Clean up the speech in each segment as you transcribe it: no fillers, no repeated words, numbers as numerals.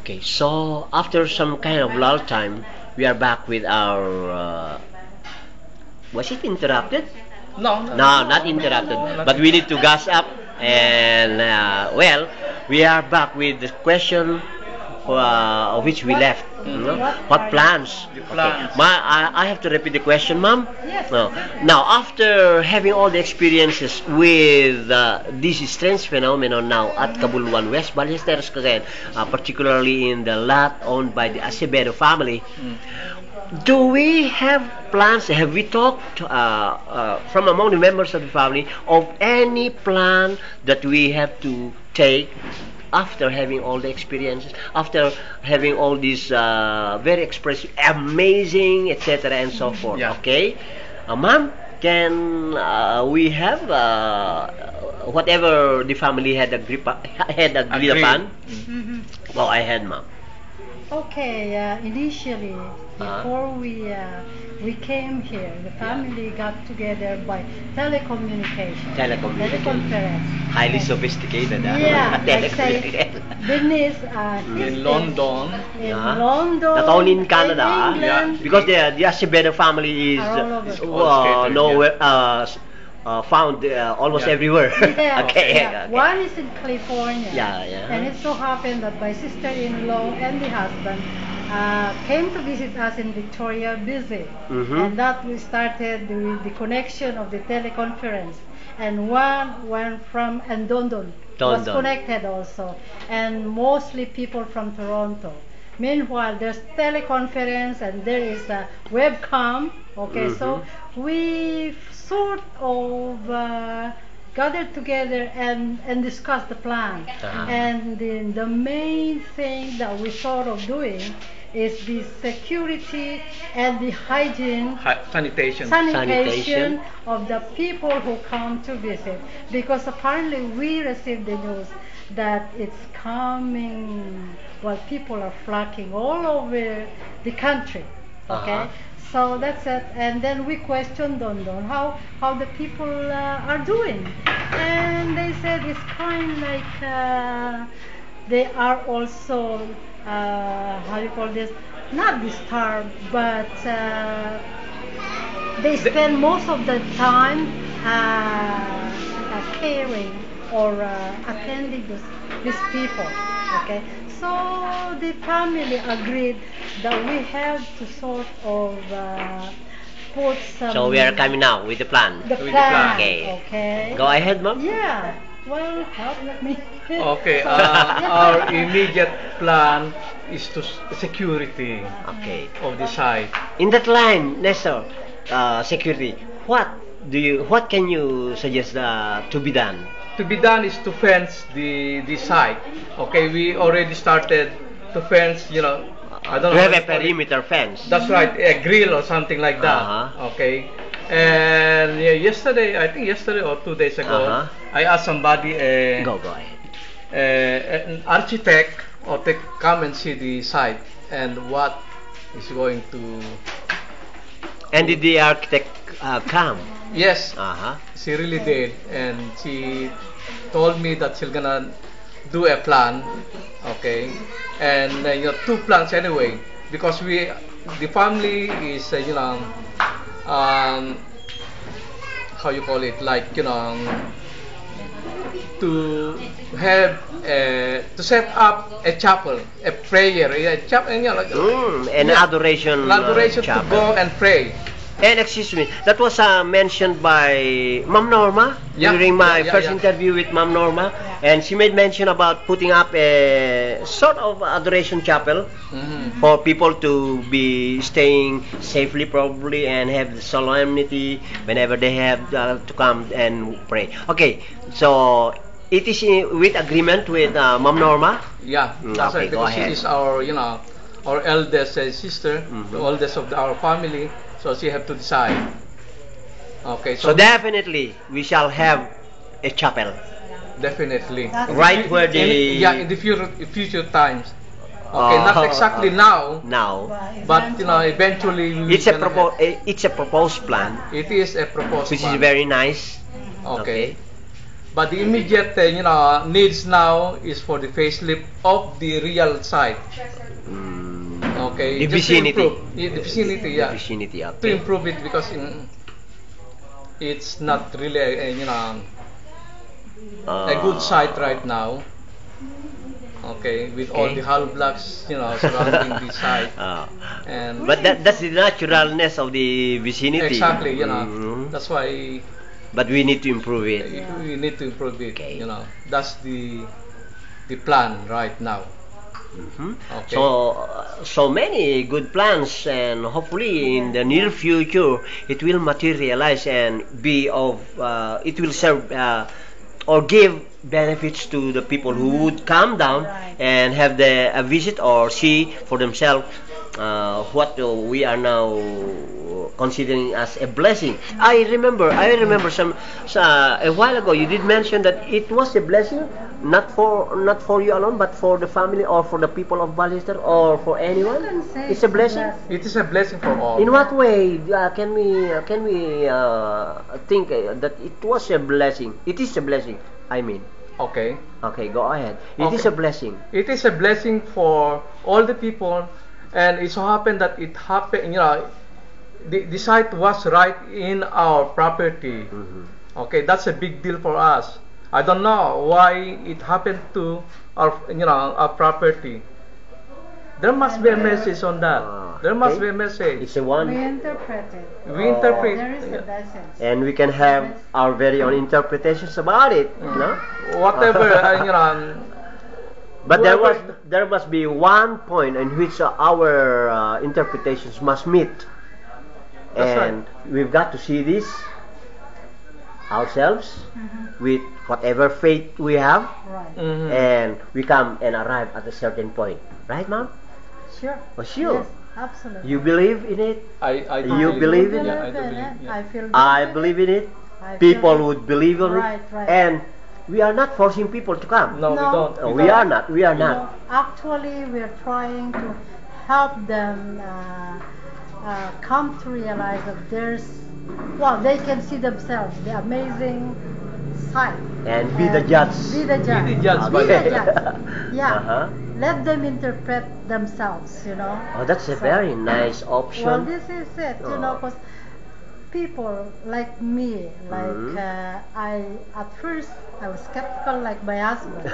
Okay, so after some kind of lull time, we are back with our. Was it interrupted? No, no, No, not interrupted. no, But we need to gas up, and well, we are back with the question of which we left. No? What plans? The Okay. plans. I have to repeat the question, ma'am. Yes. No. Now, after having all the experiences with this strange phenomenon now at Cabuluan, West Ballesteros, Cagayan, particularly in the lot owned by the Acevedo family, do we have plans? Have we talked from among the members of the family of any plan that we have to take after having all the experiences, after having all these very expressive, amazing, etc., and so forth? Yeah. Okay, ma'am, can we have whatever the family had agreed Agreed. upon? Mhm. Go ahead, ma'am. Okay, initially, before we came here, the family got together by telecommunication. Teleconference. Highly And- sophisticated. Yeah, like say, Telecommunication. Denise, In London. in Yeah. London, Not only in Canada, in England, because the Acevedo family is Are all over. Scattered, nowhere found almost Yeah. everywhere. Yeah, Okay. yeah. One is in California. Yeah, yeah. And it so happened that my sister-in-law and the husband came to visit us in Victoria, BC. Mhm. And that we started the connection of the teleconference. And one from Andondon was Dondon. connected also. And mostly people from Toronto. Meanwhile, there's teleconference and there is a webcam. Okay, so we sort of gathered together and discussed the plan. Ah. And the main thing that we thought of doing is the security and the hygiene Sanitation. sanitation of the people who come to visit, because apparently we received the news that it's coming, well, people are flocking all over the country. Okay, so that's it. And then we questioned Dondon how the people are doing, and they said it's kind of like they are also how you call this, not disturbed, but they spend most of the time caring or attending these people. Okay, so the family agreed that we have to sort of put some. So we are coming now with the plan. The With the plan. plan. Okay. Okay. Go ahead, ma'am. Yeah. Well, help me. Okay, So, our immediate plan is to security Okay. of the site. In that line, Nestor, security. What can you suggest to be done? To be done is to fence the site. Okay, we already started to fence. I don't To know. have how a you call it. perimeter fence. That's right, a grill or something like that. Uh-huh. Okay. And yeah, yesterday, I think yesterday or 2 days ago, Uh-huh. I asked somebody, Go ahead. an architect, to come and see the site and what is going to. And did the architect come? Yes, Uh-huh. she really did, and she told me that she's gonna do a plan. Okay, and 2 plans anyway, because the family is how you call it, like to have to set up a chapel, a prayer, a chapel, like An adoration, adoration to chapel. go and pray. And excuse me, that was mentioned by Ma'am Norma Yeah, during my yeah, first yeah. interview with Ma'am Norma, and she made mention about putting up a sort of adoration chapel Mhm. for people to be staying safely, probably, and have the solemnity whenever they have to come and pray. Okay, so it is with agreement with Ma'am Norma. Yeah, that's Okay, right. go Because she ahead. is our eldest sister, the Mhm. oldest of our family. So she have to decide. Okay, So definitely we shall have a chapel definitely. That's right where the In the future times. Okay, not exactly now, now. but eventually we It's a gonna have- it's a proposed plan, It is a proposal. which is very nice. okay. But the immediate needs now is for the facelift of the real site. Okay, The just to vicinity. improve. Yeah, the vicinity, The yeah. vicinity, To okay. improve it because it's not really a good site right now. Okay, with all Okay. the hollow blocks, surrounding the site. Uh, And but that's the naturalness of the vicinity. exactly, Mhm. that's why But we need to improve it. we need to improve it. Okay. That's the plan right now. Mhm. Okay. So many good plans, and hopefully in the near future it will materialize and be of it will serve or give benefits to the people who would come down Right. and have the a visit or see for themselves what we are now considering as a blessing. I remember a while ago you did mention that it was a blessing not for you alone but for the family or for the people of Ballester or for anyone. I can say It's a blessing. It is a blessing for all. In what way can we think that it was a blessing? It is a blessing. I mean, Okay. okay, go ahead. It is Okay. a blessing. It is a blessing for all the people, and it so happened that it happened. The site was right in our property. Mhm. Okay, that's a big deal for us. I don't know why it happened to our property. There must be a message on that. There must Okay. be a message. It's a We one, interpret it. We interpret. There is a message. and we can have our very own interpretations about it. No? Whatever, But whoever- there must be one point in which our interpretations must meet, That's and we've got to see this ourselves with whatever faith we have, Right. Mhm. and we come and arrive at a certain point, right, Mom? Sure. Oh, sure. Yes, absolutely. You believe in it. I do You believe I in Yeah, I it? do believe. Yeah. I feel I good. believe in it. I People feel- would believe in Right, it, right. and we are not forcing people to come. No, we No. don't. No, we are not. We are No, not. actually, we're trying to help them come to realize that they can see themselves, the amazing sight. And be the judge. Be the judge. Be the judge, Be Okay. the judge. Yeah. Uh-huh. Let them interpret themselves. Oh, that's a So- very nice option. Well, this is it, Oh. because people like me, Mhm. at first I was skeptical like my husband,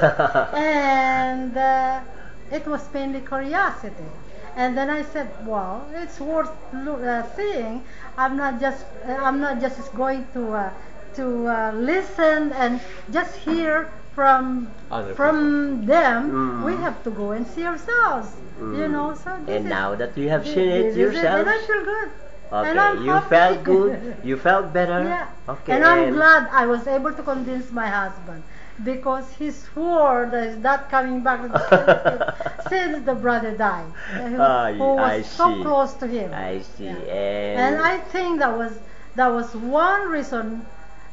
and it was mainly curiosity. And then I said, well, it's worth seeing. I'm not just going to listen and just hear from Other them. Mm. We have to go and see ourselves. Mm. So this And is- now that you have this- seen it this is yourself, and I feel good. And okay, I'm you happy. felt good, you felt better. Yeah. Okay, And I'm glad I was able to convince my husband, because he swore that he's not coming back to the Philippines since the brother died, who was I so see. close to him. I see. Yeah. And And I think that was one reason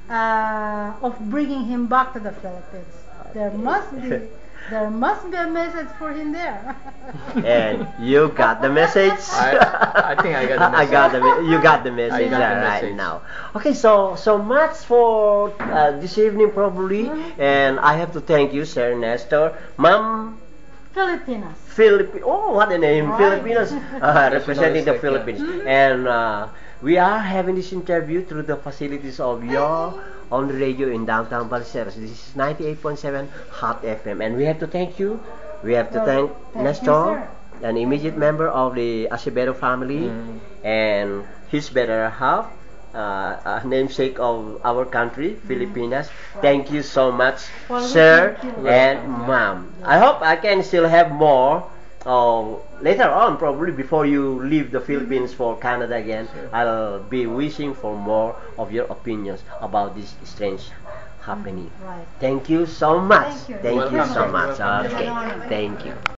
of bringing him back to the Philippines. There must be a message for him there. and you got the message. I think I got the I got message. you got the message I got the right message. now. Okay, so much for this evening probably, Mhm. and I have to thank you, Sir Nestor, Mom. Filipinas. Oh, what a name, Right. Filipinos, representing the respect, yeah. Philippines. Mhm. And we are having this interview through the facilities of your on radio in downtown Balseros. This is 98.7 Hot FM, and we have to thank you. We have to Well, thank thank you, Nestor, sir. an immediate member of the Acebero family, Mm. and his better half, a namesake of our country, Filipinas. Thank you so much, Well, we sir thank you. and mom. I hope I can still have more later on, probably before you leave the Philippines for Canada again. I'll be wishing for more of your opinions about this strange happening. Right. Thank you so much. Thank you. Thank you Welcome, so sir. much. Welcome. Okay. It's an honor. Thank you.